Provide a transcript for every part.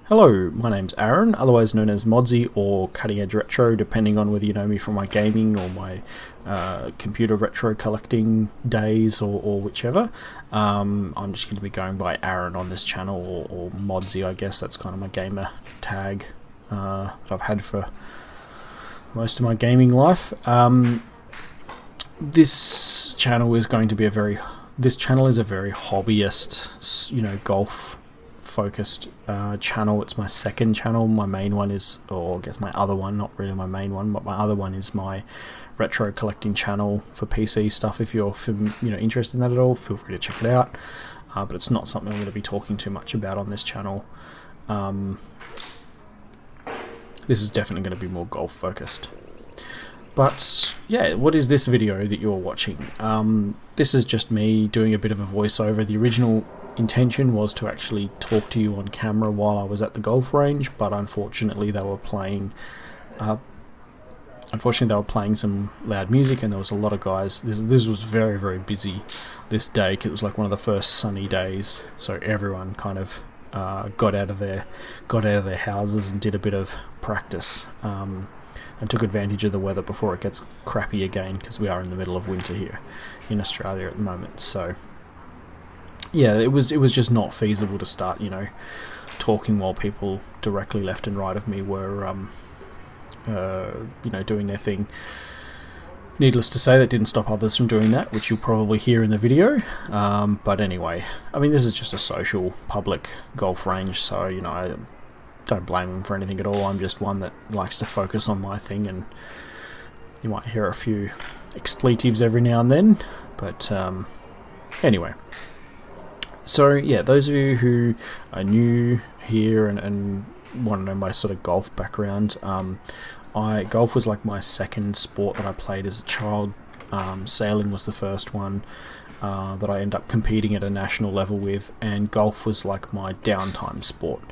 Hello, my name's Aaron, otherwise known as Modsy or Cutting Edge Retro, depending on whether you know me from my gaming or my computer retro collecting days or whichever. I'm just going to be going by Aaron on this channel, or Modsy, I guess. That's kind of my gamer tag that I've had for most of my gaming life. This channel is going to be a very hobbyist, golf focused channel. It's my second channel. My main one is, or I guess my other one, not really my main one, but my other one is my retro collecting channel for PC stuff. If you're interested in that at all, feel free to check it out. But it's not something I'm going to be talking too much about on this channel. This is definitely going to be more golf focused. But yeah, what is this video that you're watching? This is just me doing a bit of a voiceover. The original intention was to actually talk to you on camera while I was at the golf range, but unfortunately they were playing some loud music, and there was a lot of guys. This was very, very busy this day, 'cause it was like one of the first sunny days, so everyone kind of got out of their houses and did a bit of practice, and took advantage of the weather before it gets crappy again, because we are in the middle of winter here in Australia at the moment. So yeah, it was just not feasible to start, talking while people directly left and right of me were, doing their thing. Needless to say, that didn't stop others from doing that, which you'll probably hear in the video. But anyway, I mean, this is just a social, public golf range, so, I don't blame them for anything at all. I'm just one that likes to focus on my thing, and you might hear a few expletives every now and then, but anyway. So yeah, those of you who are new here and want to know my sort of golf background, golf was like my second sport that I played as a child. Sailing was the first one that I ended up competing at a national level with, and golf was like my downtime sport.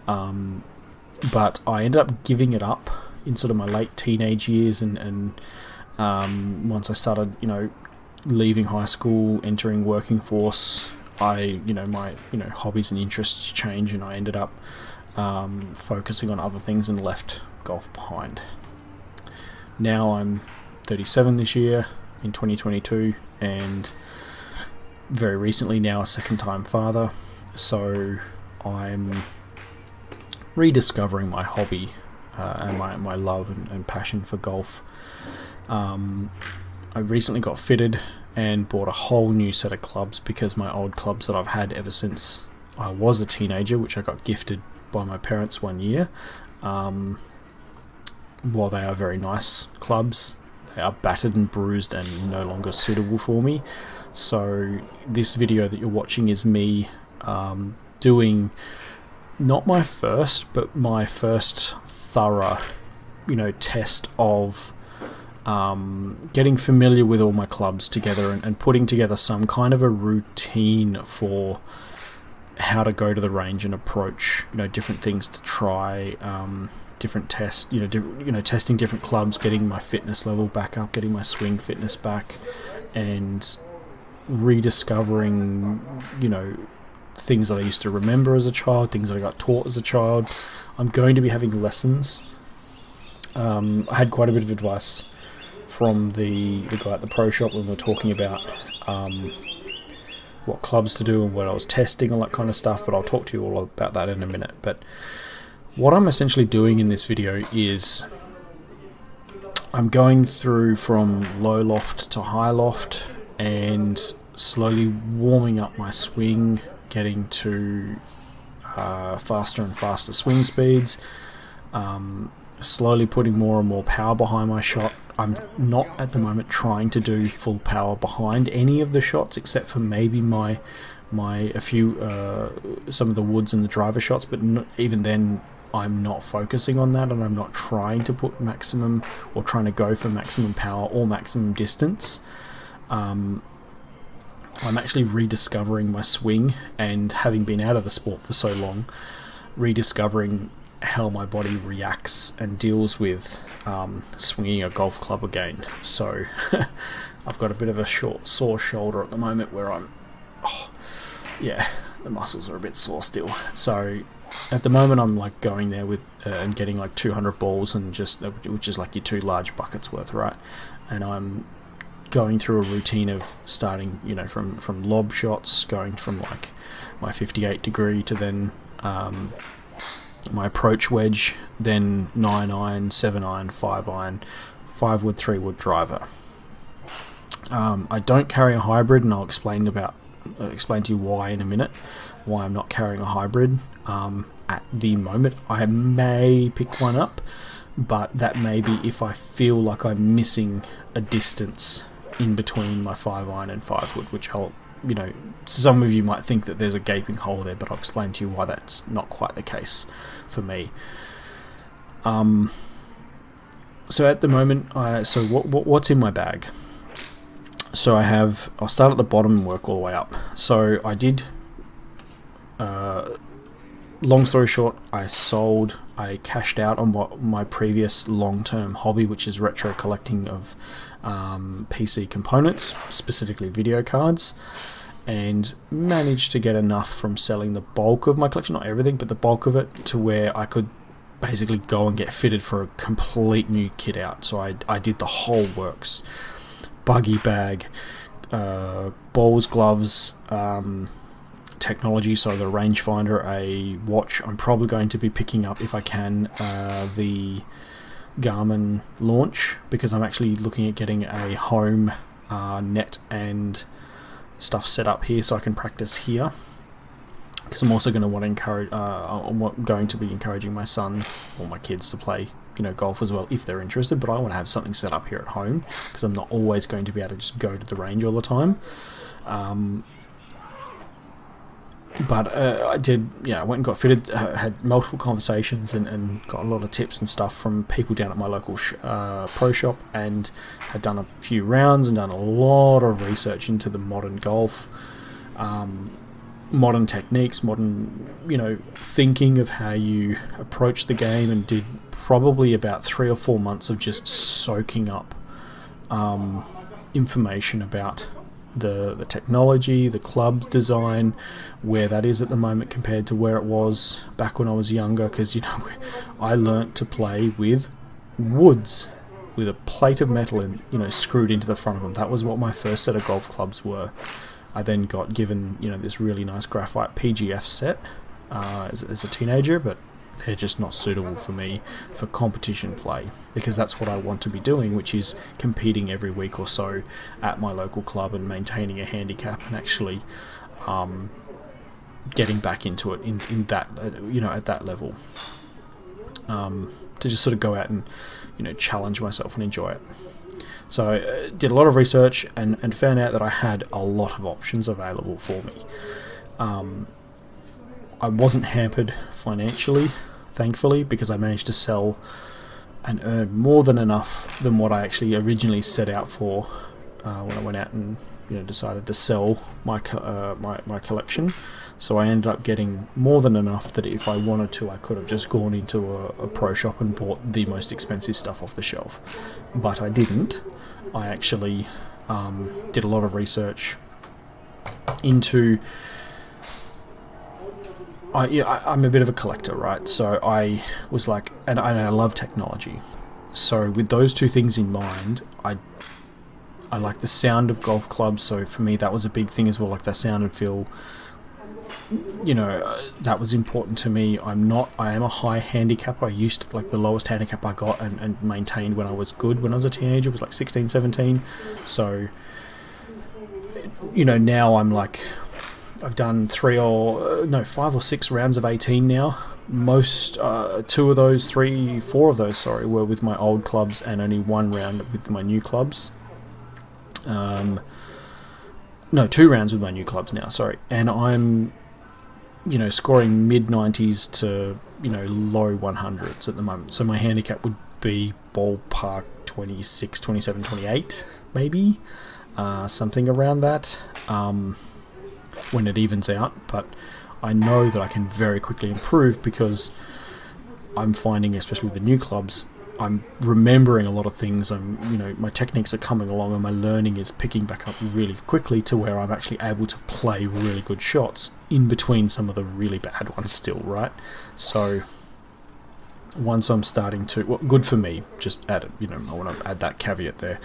But I ended up giving it up in sort of my late teenage years, and once I started, leaving high school, entering working force, my hobbies and interests changed, and I ended up focusing on other things and left golf behind. Now I'm 37 this year, in 2022, and very recently now a second-time father, so I'm rediscovering my hobby and my love and passion for golf. I recently got fitted and bought a whole new set of clubs, because my old clubs that I've had ever since I was a teenager, which I got gifted by my parents one year, while they are very nice clubs, they are battered and bruised and no longer suitable for me. So this video that you're watching is me doing not my first, but my first thorough, test of getting familiar with all my clubs together, and putting together some kind of a routine for how to go to the range and approach, different things to try, different tests, testing different clubs, getting my fitness level back up, getting my swing fitness back, and rediscovering, things that I used to remember as a child, things that I got taught as a child. I'm going to be having lessons. I had quite a bit of advice from the guy at the pro shop when we were talking about what clubs to do and what I was testing, all that kind of stuff, but I'll talk to you all about that in a minute. But what I'm essentially doing in this video is I'm going through from low loft to high loft and slowly warming up my swing, getting to faster and faster swing speeds, slowly putting more and more power behind my shot. I'm not at the moment trying to do full power behind any of the shots, except for maybe a few some of the woods and the driver shots, but even then I'm not focusing on that, and I'm not trying to put maximum or trying to go for maximum power or maximum distance. I'm actually rediscovering my swing, and having been out of the sport for so long, rediscovering how my body reacts and deals with swinging a golf club again. So I've got a bit of a sore shoulder at the moment, where the muscles are a bit sore still. So at the moment I'm like going there with and getting like 200 balls and just which is like your 2 large buckets worth, right? And I'm going through a routine of starting, from lob shots, going from like my 58 degree to then my approach wedge, then 9 iron, 7 iron, 5 iron, 5 wood, 3 wood driver. I don't carry a hybrid, and I'll explain to you why in a minute, why I'm not carrying a hybrid at the moment. I may pick one up, but that may be if I feel like I'm missing a distance in between my 5 iron and 5 wood, which I'll, some of you might think that there's a gaping hole there, but I'll explain to you why that's not quite the case for me. So at the moment, what's in my bag? So I'll start at the bottom and work all the way up. So I did, long story short, I cashed out on what my previous long-term hobby, which is retro collecting of PC components, specifically video cards, and managed to get enough from selling the bulk of my collection, not everything, but the bulk of it, to where I could basically go and get fitted for a complete new kit out. So I did the whole works. Buggy bag, balls, gloves, technology, so the rangefinder, a watch. I'm probably going to be picking up, if I can, the Garmin launch, because I'm actually looking at getting a home net and stuff set up here so I can practice here. Because I'm also going to want to encourage, I'm going to be encouraging my son or my kids to play golf as well, if they're interested, but I want to have something set up here at home, because I'm not always going to be able to just go to the range all the time. But I went and got fitted, had multiple conversations and got a lot of tips and stuff from people down at my local pro shop, and had done a few rounds and done a lot of research into the modern golf, modern techniques, modern, thinking of how you approach the game, and did probably about 3 or 4 months of just soaking up information about the technology, the club design, where that is at the moment compared to where it was back when I was younger, because I learnt to play with woods with a plate of metal screwed into the front of them. That was what my first set of golf clubs were. I then got given this really nice graphite PGF set as a teenager, but they're just not suitable for me for competition play, because that's what I want to be doing, which is competing every week or so at my local club and maintaining a handicap, and actually getting back into it in that at that level, to just sort of go out and challenge myself and enjoy it. So I did a lot of research and found out that I had a lot of options available for me. I wasn't hampered financially, thankfully, because I managed to sell and earn more than enough than what I actually originally set out for when I went out and decided to sell my collection. So I ended up getting more than enough that if I wanted to, I could have just gone into a pro shop and bought the most expensive stuff off the shelf. But I didn't. I actually did a lot of research into... I'm a bit of a collector, right? So I was like, and I love technology. So with those two things in mind, I like the sound of golf clubs. So for me, that was a big thing as well, like the sound and feel. That was important to me. I am a high handicapper. I used to, like, the lowest handicap I got and maintained when I was good when I was a teenager was like 16, 17. So, now I'm like, I've done 5 or 6 rounds of 18 now. Most, 4 of those, were with my old clubs, and only 1 round with my new clubs. 2 rounds with my new clubs now, sorry. And I'm, scoring mid-90s to, low 100s at the moment. So my handicap would be ballpark 26, 27, 28, maybe. Something around that. When it evens out, but I know that I can very quickly improve, because I'm finding, especially with the new clubs, I'm remembering a lot of things. My techniques are coming along, and my learning is picking back up really quickly to where I'm actually able to play really good shots in between some of the really bad ones still, right? So once I'm starting to, well, good for me, just add it, I want to add that caveat there.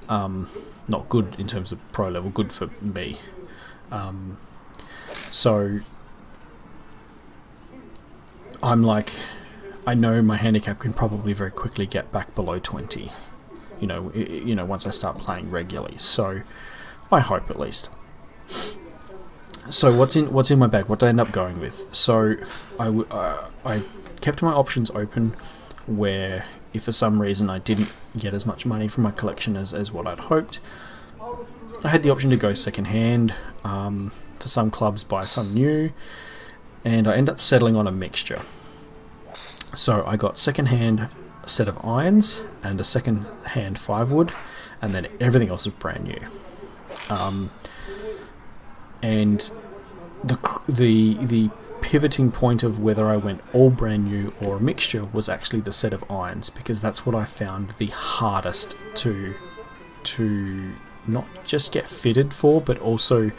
Not good in terms of pro level, good for me. So I'm like, I know my handicap can probably very quickly get back below 20, once I start playing regularly. So I hope, at least. So what's in my bag? What did I end up going with? So I kept my options open, where if for some reason I didn't get as much money from my collection as what I'd hoped, I had the option to go second hand, for some clubs buy some new, and I ended up settling on a mixture. So I got second-hand set of irons and a second-hand 5-wood, and then everything else is brand new. And the pivoting point of whether I went all brand new or a mixture was actually the set of irons, because that's what I found the hardest to not just get fitted for, but also,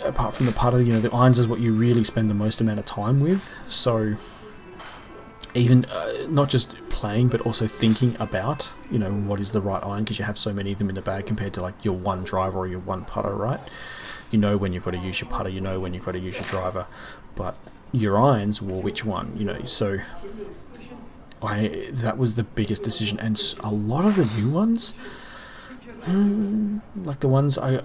apart from the putter, the irons is what you really spend the most amount of time with. So even not just playing, but also thinking about, what is the right iron, because you have so many of them in the bag compared to like your one driver or your one putter, right? When you've got to use your putter, when you've got to use your driver, but your irons, well, which one, so that was the biggest decision. And a lot of the new ones, like the ones I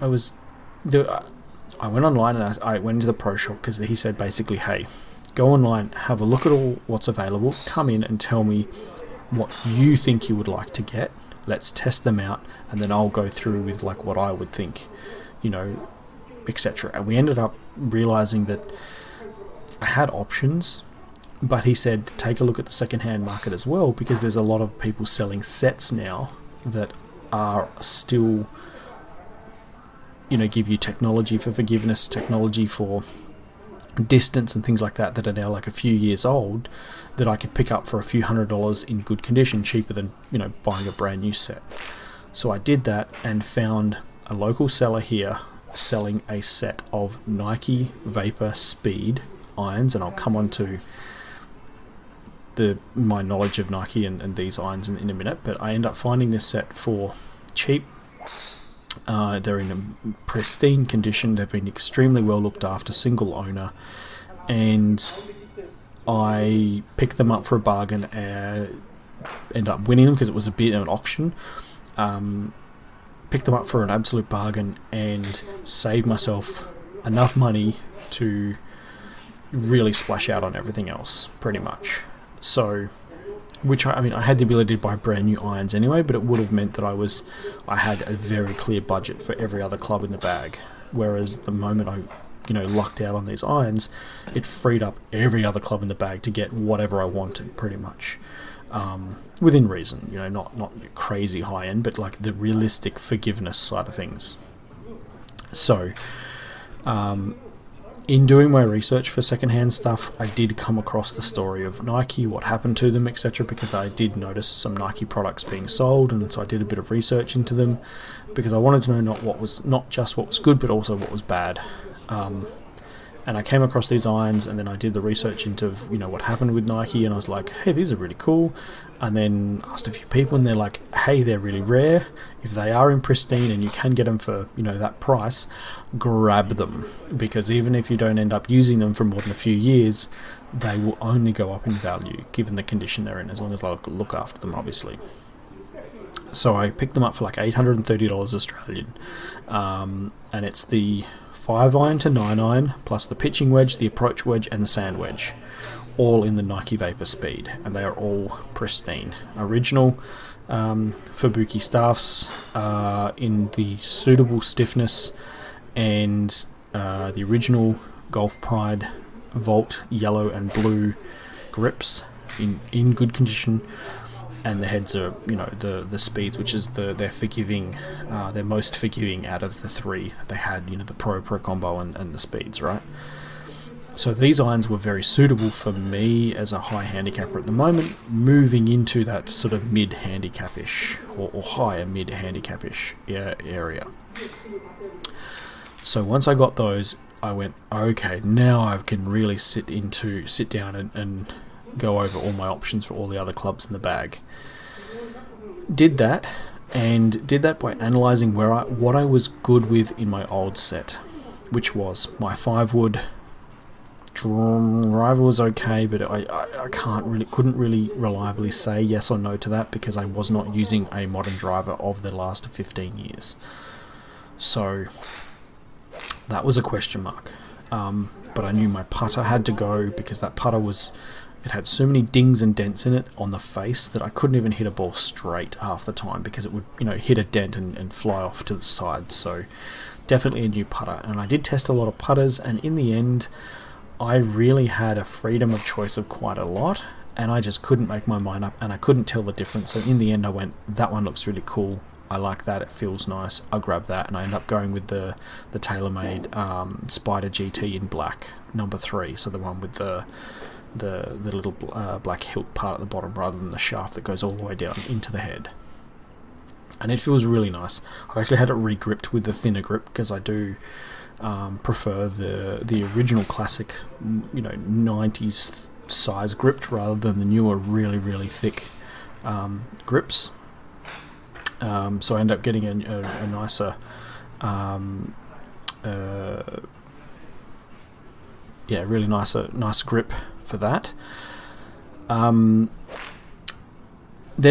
went online and I went into the pro shop, because he said basically, hey, go online, have a look at all what's available, come in and tell me what you think you would like to get. Let's test them out, and then I'll go through with like what I would think, etc. And we ended up realizing that I had options, but he said take a look at the second-hand market as well, because there's a lot of people selling sets now that are still, give you technology for forgiveness, technology for distance and things like that are now like a few years old, that I could pick up for a few $100s in good condition, cheaper than, buying a brand new set. So I did that and found a local seller here selling a set of Nike Vapor Speed irons, and I'll come on to my knowledge of Nike and these irons in a minute, but I end up finding this set for cheap. They're in a pristine condition. They've been extremely well looked after, single owner, and I picked them up for a bargain and ended up winning them because it was a bit of an auction. Picked them up for an absolute bargain and saved myself enough money to really splash out on everything else, pretty much. So, I had the ability to buy brand new irons anyway, but it would have meant that I had a very clear budget for every other club in the bag. Whereas the moment I, lucked out on these irons, it freed up every other club in the bag to get whatever I wanted, pretty much. Within reason, not crazy high end, but like the realistic forgiveness side of things. So, in doing my research for secondhand stuff, I did come across the story of Nike, what happened to them, etc., because I did notice some Nike products being sold, and so I did a bit of research into them, because I wanted to know not just what was good, but also what was bad. And I came across these irons, and then I did the research into what happened with Nike, and I was like, hey, these are really cool. And then asked a few people, and they're like, hey, they're really rare. If they are in pristine and you can get them for that price, grab them, because even if you don't end up using them for more than a few years, they will only go up in value given the condition they're in, as long as I look after them, obviously. So I picked them up for like $830 Australian, and it's the 5-iron to 9-iron, plus the pitching wedge, the approach wedge, and the sand wedge, all in the Nike Vapor Speed, and they are all pristine. Original Fubuki staffs in the suitable stiffness, and the original Golf Pride Vault yellow and blue grips in good condition. And the heads are, the speeds, which is they're forgiving, they're most forgiving out of the three. They had, the Pro Combo and the speeds, right? So these irons were very suitable for me as a high handicapper at the moment, moving into that sort of mid-handicap-ish or higher mid-handicap-ish area. So once I got those, I went, okay, now I can really sit down and go over all my options for all the other clubs in the bag. Did that by analysing what I was good with in my old set, which was my 5-wood. Driver was okay, but I couldn't really reliably say yes or no to that because I was not using a modern driver of the last 15 years. So that was a question mark. But I knew my putter had to go because that putter it had so many dings and dents in it on the face that I couldn't even hit a ball straight half the time because it would, hit a dent and fly off to the side. So definitely a new putter. And I did test a lot of putters, and in the end, I really had a freedom of choice of quite a lot, and I just couldn't make my mind up, and I couldn't tell the difference. So in the end, I went, that one looks really cool. I like that. It feels nice. I'll grab that, and I ended up going with the TaylorMade Spider GT in black, number 3. So the one with the little black hilt part at the bottom rather than the shaft that goes all the way down into the head. And it feels really nice. I've actually had it re-gripped with the thinner grip because I do prefer the original classic, 90s size gripped rather than the newer really, really thick grips. So I end up getting a nicer, really nice grip for that. Then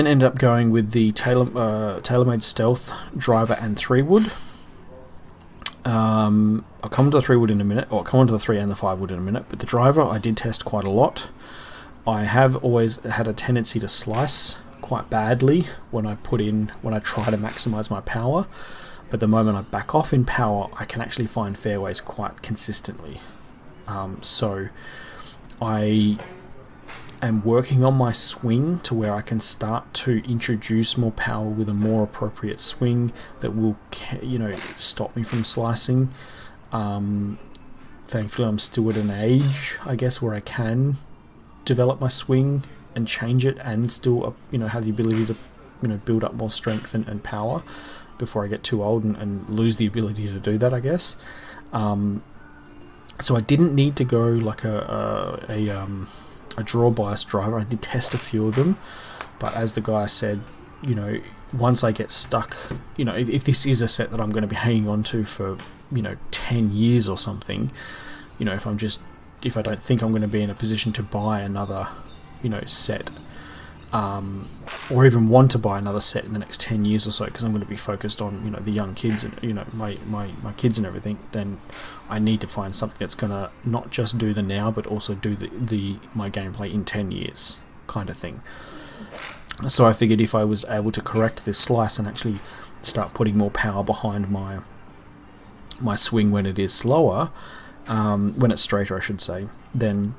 end up going with the TaylorMade Stealth driver and 3-wood. I'll come to the 3-wood in a minute, or I'll come on to the 3 and the 5-wood in a minute, but the driver I did test quite a lot. I have always had a tendency to slice quite badly when I try to maximize my power, but the moment I back off in power, I can actually find fairways quite consistently. So I am working on my swing to where I can start to introduce more power with a more appropriate swing that will, stop me from slicing. Thankfully, I'm still at an age, I guess, where I can develop my swing and change it and still, have the ability to, build up more strength and power before I get too old and lose the ability to do that, I guess. So I didn't need to go like a draw bias driver. I did test a few of them, but as the guy said, once I get stuck, if this is a set that I'm going to be hanging on to for 10 years or something, if I don't think I'm going to be in a position to buy another set, or even want to buy another set in the next 10 years or so, because I'm going to be focused on the young kids and my kids and everything, then I need to find something that's going to not just do the now but also do my gameplay in 10 years kind of thing. So I figured if I was able to correct this slice and actually start putting more power behind my swing when it is slower, when it's straighter I should say, then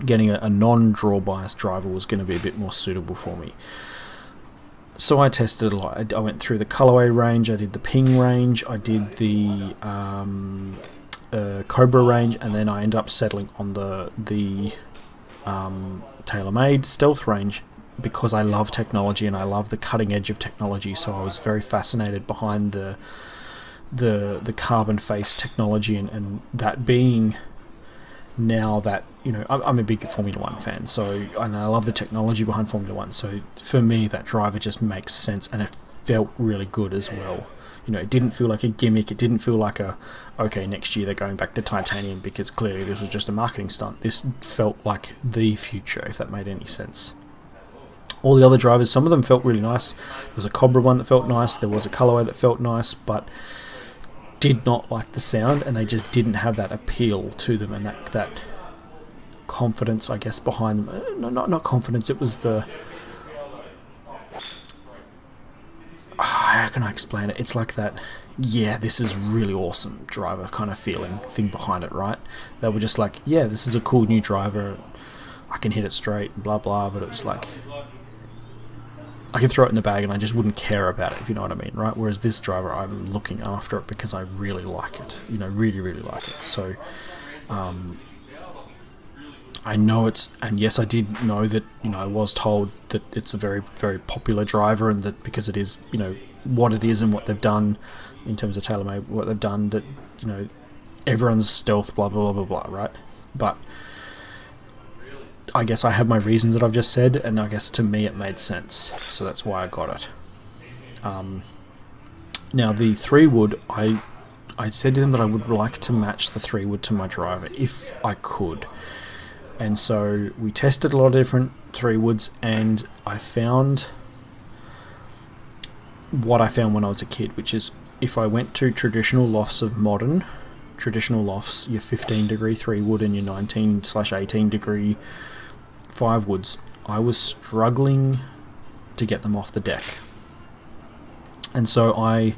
getting a non-draw bias driver was going to be a bit more suitable for me. So I tested a lot. I went through the colorway range, I did the Ping range, I did the Cobra range, and then I ended up settling on the TaylorMade Stealth range because I love technology and I love the cutting edge of technology. So I was very fascinated behind the carbon face technology and that being. Now that, I'm a big Formula 1 fan, and I love the technology behind Formula 1, so for me that driver just makes sense, and it felt really good as well. It didn't feel like a gimmick, it didn't feel like okay, next year they're going back to titanium because clearly this was just a marketing stunt. This felt like the future, if that made any sense. All the other drivers, some of them felt really nice. There was a Cobra one that felt nice, there was a colorway that felt nice, but did not like the sound, and they just didn't have that appeal to them and that confidence, I guess, behind them. Not confidence, it was the... how can I explain it? It's like that, yeah, this is really awesome driver kind of feeling thing behind it, right? They were just like, yeah, this is a cool new driver, I can hit it straight, blah blah, but it was like... I could throw it in the bag and I just wouldn't care about it, if you know what I mean, right? Whereas this driver, I'm looking after it because I really like it, really, really like it. So, I know and yes, I did know that, I was told that it's a very, very popular driver, and that because it is, what it is and what they've done in terms of TaylorMade, what they've done, that, everyone's stealth, blah, blah, blah, blah, blah, right? But I guess I have my reasons that I've just said, and I guess to me it made sense, so that's why I got it. Now, the 3-wood, I said to them that I would like to match the 3-wood to my driver, if I could. And so we tested a lot of different 3-woods, and I found what I found when I was a kid, which is if I went to traditional lofts of modern, traditional lofts, your 15 degree 3-wood and your 19/18 degree 5-woods, I was struggling to get them off the deck. And so I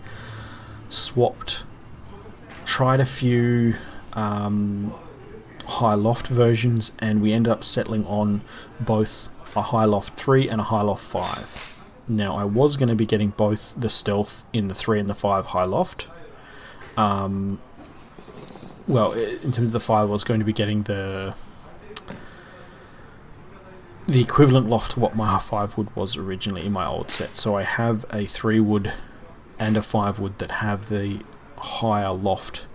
tried a few high loft versions, and we ended up settling on both a high loft 3 and a high loft 5. Now, I was going to be getting both the stealth in the 3 and the 5 high loft. Well, in terms of the 5, I was going to be getting the equivalent loft to what my 5-wood was originally in my old set. So I have a 3-wood and a 5-wood that have the higher loft.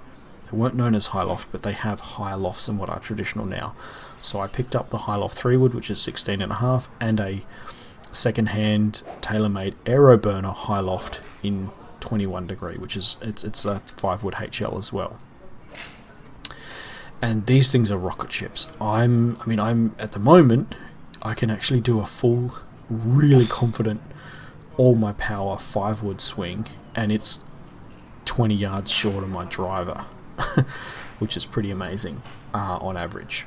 They weren't known as high loft, but they have higher lofts than what are traditional now. So I picked up the high loft 3-wood, which is 16.5, and a second-hand TaylorMade AeroBurner high loft in 21 degree, which is it's a 5-wood HL as well. And these things are rocket ships. I'm at the moment, I can actually do a full, really confident, all my power 5-wood swing, and it's 20 yards short of my driver, which is pretty amazing on average.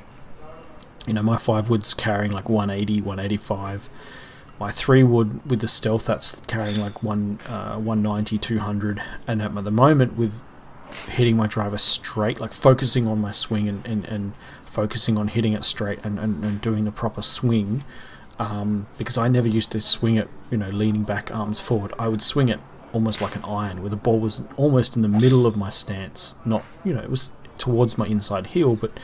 My 5-wood's carrying like 180, 185. My 3-wood with the stealth, that's carrying like 190, 200. And at the moment, with hitting my driver straight, like focusing on my swing and focusing on hitting it straight and doing the proper swing, because I never used to swing it, leaning back, arms forward. I would swing it almost like an iron, where the ball was almost in the middle of my stance. Not, it was towards my inside heel, but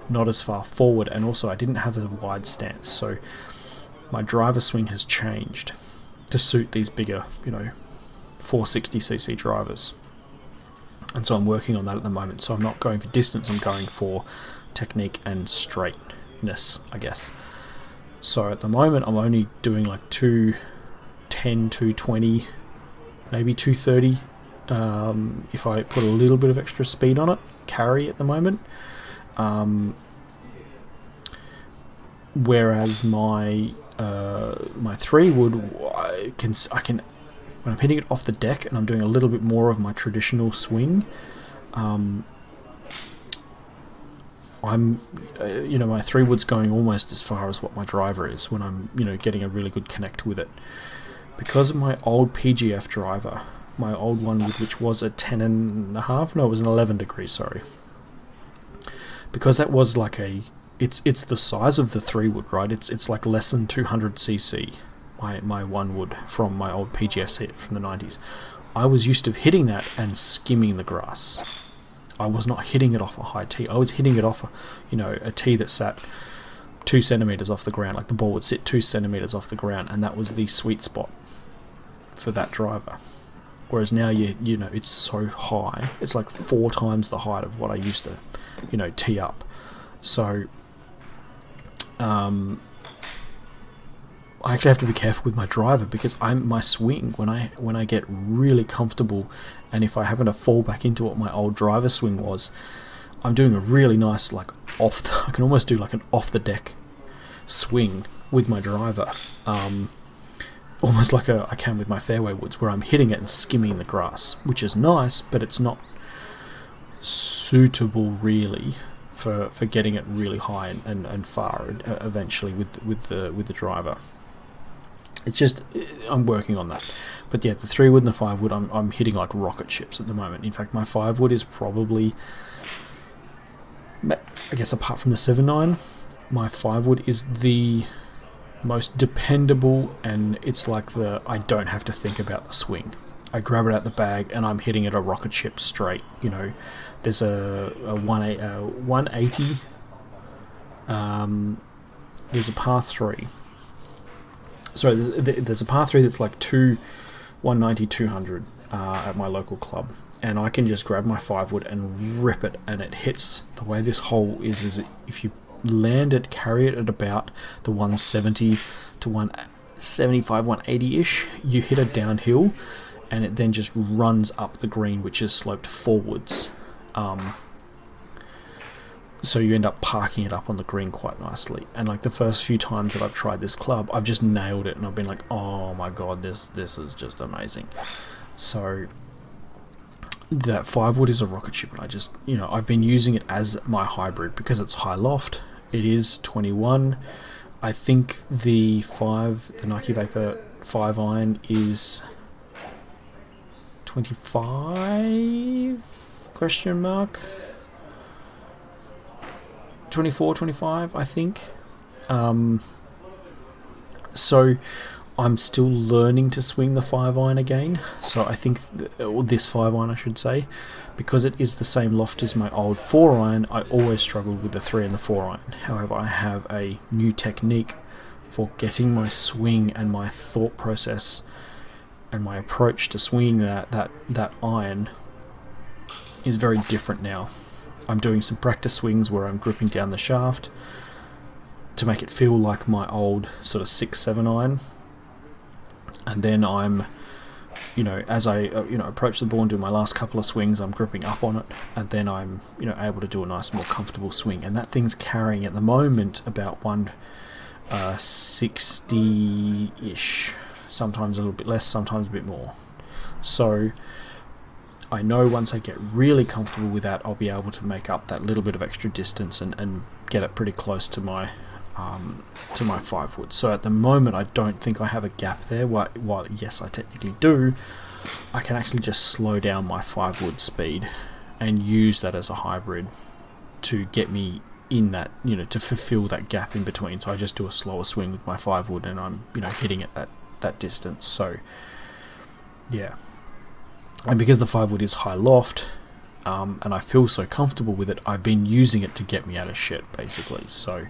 not as far forward. And also, I didn't have a wide stance, so my driver swing has changed to suit these bigger, 460cc drivers. And so I'm working on that at the moment. So I'm not going for distance, I'm going for technique and straightness, I guess. So at the moment, I'm only doing like 210, 220, maybe 230. If I put a little bit of extra speed on it, carry at the moment. Whereas my 3-wood, I can when I'm hitting it off the deck and I'm doing a little bit more of my traditional swing, my 3-wood's going almost as far as what my driver is when I'm, getting a really good connect with it. Because of my old PGF driver, my old one, which was a 10.5, no, it was an 11 degree, sorry. Because that was like it's the size of the 3-wood, right? It's like less than 200cc. My 1-wood from my old PGF set from the 90s. I was used to hitting that and skimming the grass. I was not hitting it off a high tee. I was hitting it off a tee that sat 2 centimeters off the ground. Like the ball would sit 2 centimeters off the ground, and that was the sweet spot for that driver. Whereas now it's so high. It's like 4 times the height of what I used to, tee up. So I actually have to be careful with my driver, because my swing, when I get really comfortable, and if I happen to fall back into what my old driver swing was, I'm doing a really nice I can almost do like an off the deck swing with my driver, almost like I can with my fairway woods, where I'm hitting it and skimming the grass, which is nice, but it's not suitable really for getting it really high and far eventually with the driver. It's just, I'm working on that. But yeah, the 3-wood and the 5-wood, I'm hitting like rocket ships at the moment. In fact, my 5-wood is probably, I guess apart from the 7.9, my 5-wood is the most dependable, and it's like I don't have to think about the swing. I grab it out the bag and I'm hitting it a rocket ship straight. There's a 180 there's a par 3. Sorry, there's a par 3 that's like 190, 200 at my local club. And I can just grab my 5-wood and rip it, and it hits. The way this hole is if you land it, carry it at about the 170 to 175, 180-ish, you hit it downhill, and it then just runs up the green, which is sloped forwards. So you end up parking it up on the green quite nicely. And like the first few times that I've tried this club, I've just nailed it, and I've been like, oh my god, this is just amazing. So that 5-wood is a rocket ship, and I just, I've been using it as my hybrid because it's high loft. It is 21. I think the Nike Vapor 5 iron is 25 question mark 24, 25, I think. So I'm still learning to swing the 5 iron again. So I think this 5 iron, I should say, because it is the same loft as my old 4 iron, I always struggled with the 3 and the 4 iron. However, I have a new technique for getting my swing, and my thought process and my approach to swinging that iron is very different now. I'm doing some practice swings where I'm gripping down the shaft to make it feel like my old sort of 6-7 iron. And then I'm, as I approach the ball and do my last couple of swings, I'm gripping up on it, and then I'm able to do a nice, more comfortable swing. And that thing's carrying at the moment about 160-ish, sometimes a little bit less, sometimes a bit more. So I know once I get really comfortable with that, I'll be able to make up that little bit of extra distance and get it pretty close to my 5-wood. So at the moment, I don't think I have a gap there. While yes, I technically do, I can actually just slow down my 5-wood speed and use that as a hybrid to get me in that, to fulfill that gap in between. So I just do a slower swing with my 5-wood, and I'm hitting at that distance. So yeah. And because the 5-wood is high loft, and I feel so comfortable with it, I've been using it to get me out of shit, basically. So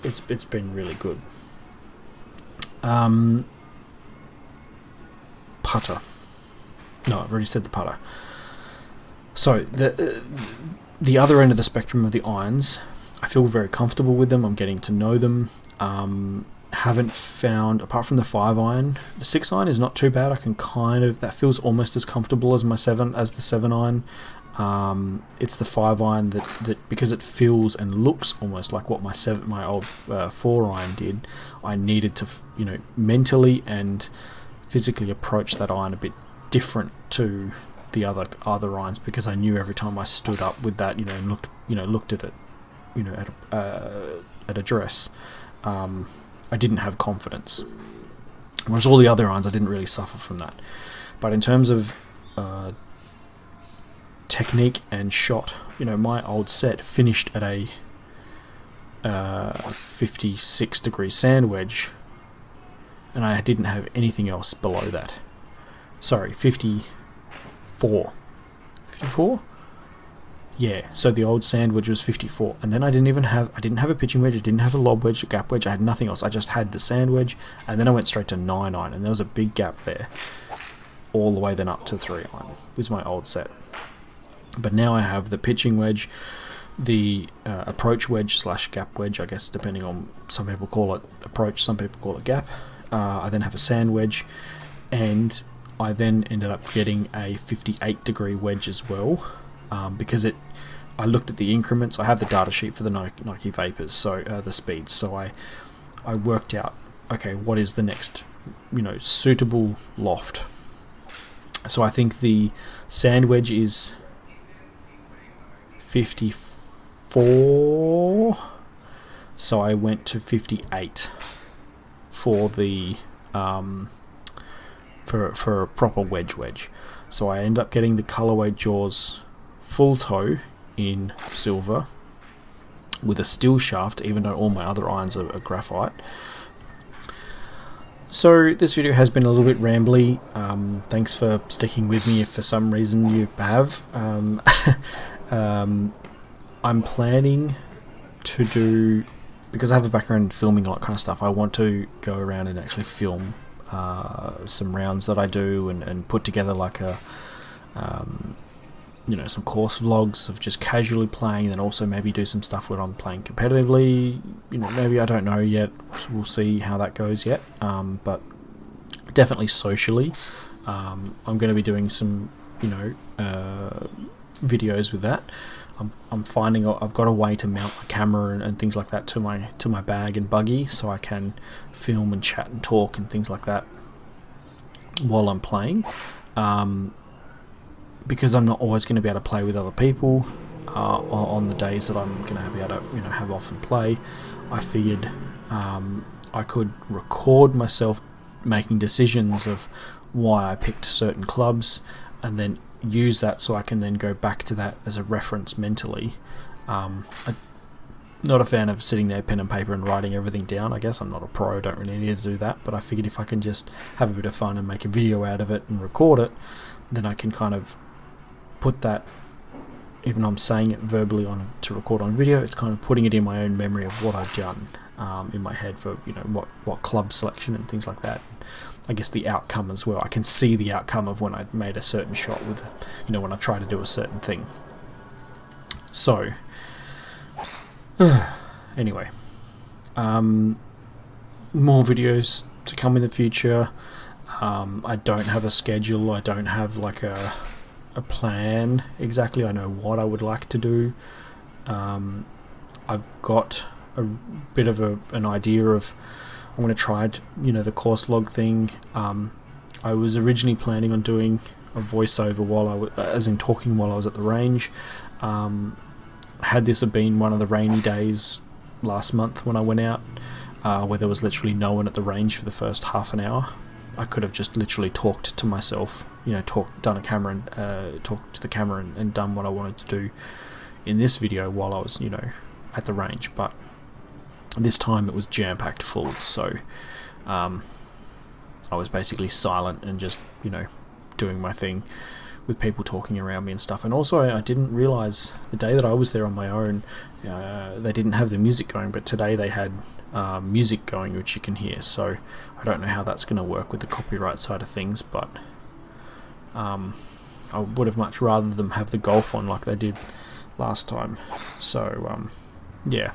it's been really good. Putter. No, I've already said the putter. So the other end of the spectrum of the irons, I feel very comfortable with them. I'm getting to know them. Haven't found, apart from the 5 iron, the 6 iron is not too bad. I can that feels almost as comfortable as the 7 iron. It's the 5 iron that because it feels and looks almost like what my old 4 iron did. I needed to mentally and physically approach that iron a bit different to the other irons, because I knew every time I stood up with that and looked at it at address, I didn't have confidence. Whereas all the other irons, I didn't really suffer from that. But in terms of technique and shot, my old set finished at a 56-degree sand wedge, and I didn't have anything else below that. Sorry, 54. 54? Yeah, so the old sand wedge was 54, and then I didn't have a pitching wedge, I didn't have a lob wedge, a gap wedge, I had nothing else. I just had the sand wedge, and then I went straight to 9 iron, and there was a big gap there, all the way then up to 3 iron, was my old set. But now I have the pitching wedge, the approach wedge / gap wedge, I guess, depending on, some people call it approach, some people call it gap. I then have a sand wedge, and I then ended up getting a 58-degree wedge as well. Because I looked at the increments. I have the data sheet for the Nike Vapors, so the speeds. So I worked out, okay, what is the next, suitable loft. So I think the sand wedge is 54. So I went to 58 for the for a proper wedge. So I end up getting the colorway Jaws full toe in silver with a steel shaft, even though all my other irons are graphite. So this video has been a little bit rambly. Thanks for sticking with me if for some reason you have. I'm planning to do, because I have a background in filming a lot of kind of stuff, I want to go around and actually film some rounds that I do, and put together like a some course vlogs of just casually playing, and also maybe do some stuff when I'm playing competitively. Maybe, I don't know yet, we'll see how that goes yet, but definitely socially. I'm going to be doing some videos with that. I'm finding I've got a way to mount my camera and things like that to my bag and buggy, so I can film and chat and talk and things like that while I'm playing. Because I'm not always going to be able to play with other people on the days that I'm going to be able to have off and play, I figured I could record myself making decisions of why I picked certain clubs, and then use that so I can then go back to that as a reference mentally. I'm not a fan of sitting there pen and paper and writing everything down. I guess I'm not a pro, don't really need to do that, but I figured if I can just have a bit of fun and make a video out of it and record it, then I can kind of put that, even though I'm saying it verbally to record on video, it's kind of putting it in my own memory of what I've done in my head for what club selection and things like that. I guess the outcome as well. I can see the outcome of when I made a certain shot with, when I try to do a certain thing. So, anyway, more videos to come in the future. I don't have a schedule. I don't have like a plan exactly. I know what I would like to do. I've got a bit of an idea of, I'm going to try the course log thing. I was originally planning on doing a voiceover as in talking while I was at the range. Had this been one of the rainy days last month when I went out, where there was literally no one at the range for the first half an hour, I could have just literally talked to myself, done a camera and talked to the camera and done what I wanted to do in this video while I was, at the range. But this time it was jam-packed full, so I was basically silent and just, doing my thing with people talking around me and stuff. And also I didn't realise the day that I was there on my own, they didn't have the music going, but today they had music going, which you can hear. So I don't know how that's going to work with the copyright side of things, but I would have much rather them have the golf on like they did last time. So yeah.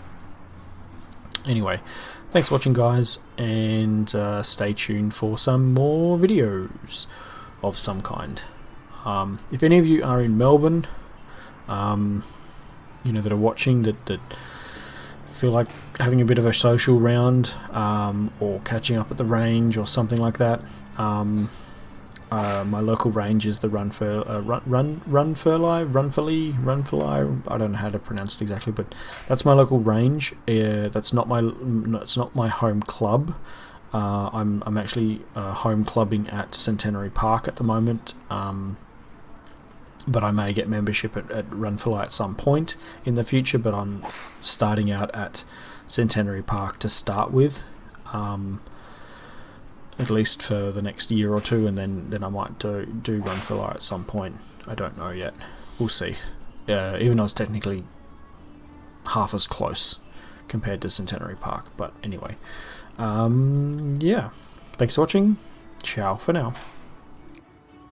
Anyway, thanks for watching, guys, and stay tuned for some more videos of some kind. If any of you are in Melbourne, that are watching, that feel like having a bit of a social round, or catching up at the range or something like that, my local range is the Runferly, I don't know how to pronounce it exactly, but that's my local range. It's not my home club. I'm actually home clubbing at Centenary Park at the moment, but I may get membership at Runferly at some point in the future, but I'm starting out at Centenary Park to start with, at least for the next year or two, and then I might do Runferly at some point. I don't know yet. We'll see. Even though it's technically half as close compared to Centenary Park. But anyway, yeah. Thanks for watching. Ciao for now.